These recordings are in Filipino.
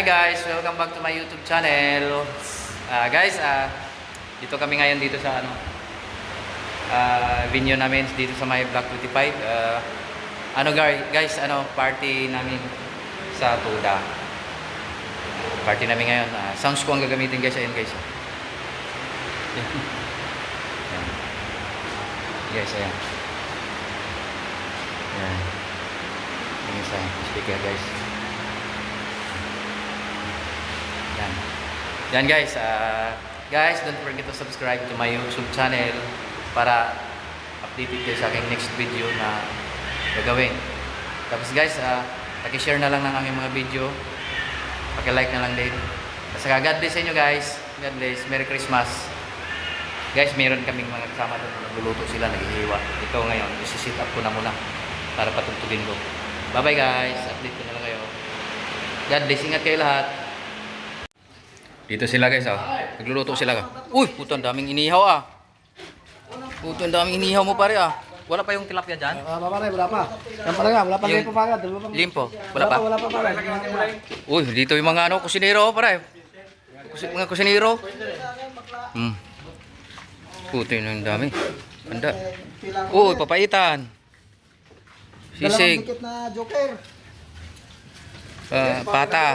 Hi guys, welcome back to my YouTube channel. Guys, dito kami ngayon dito sa venue namin dito sa may Block 25. Guys, party namin sa Tuda. Party namin ngayon. Sounds ko ang gagamitin guys, ayun guys. Ayan. Guys, ayan. Ayan. Yung isa, speaker guys. Yan guys, don't forget to subscribe to my YouTube channel para updated kayo sa aking next video na gagawin. Tapos guys, paki-share na lang ng aking mga video, paki-like na lang din. Kasi God bless sa inyo guys. God bless. Merry Christmas. Guys, meron kaming mga kasama doon, nagluluto sila, naghihiwa. Ito ngayon, isi-sit up ko na muna para patugtugin ko. Bye bye guys, update ko na lang kayo. God bless, ingat kayo lahat. Dito sila guys, nagluluto sila. Uy, puto, ang daming inihaw Puto, ang daming inihaw mo pare Wala pa yung tilapia dyan? Wala pa. Yan pala nga, wala pa limpo pa. Limpo? Wala pa? Wala pa pare. Uy, dito yung mga kusinero pare. Mga kusinero. Puto, yung dami. Handa. Uy, papaitan. Sisig. Dalawang dikit na joker. Pata.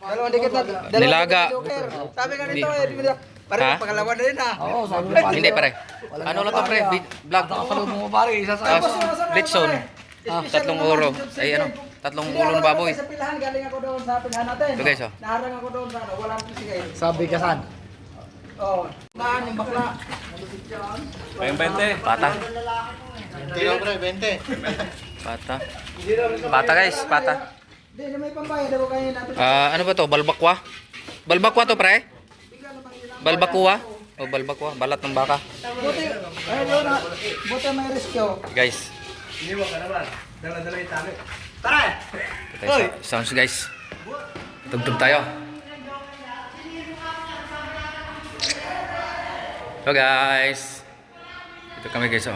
Dalawang dikit na Nilaga. joker. Sabi nga nito pare pangalawa na rin Oo, sabi mo. Hindi pare. Ano lang to pre? Vlog. Pasalubong mo pare, isa sa Blitzon. Tatlong uro. Ay tatlong ulo ng baboy. Sa pilahan, galing ako doon sa pilahan natin. Ito guys, Naharang ako doon sa walang pisigay. Sabi ka saan? Naan yung bakla. Ayun 20. Pata. Hindi lang pre, 20. Pata. Pata guys, pata. Hindi, may pambayad ako kayo natin. Ano ba to? Balbakwa? Balbakwa to pre? Balbakwa? O balbakwa, balat ng baka. Buti, buti may rescue. Guys. Iniwan ka naman. Dala-dala yung tali. Tara! Sounds guys. Tugtog tayo. So guys. Ito kami guys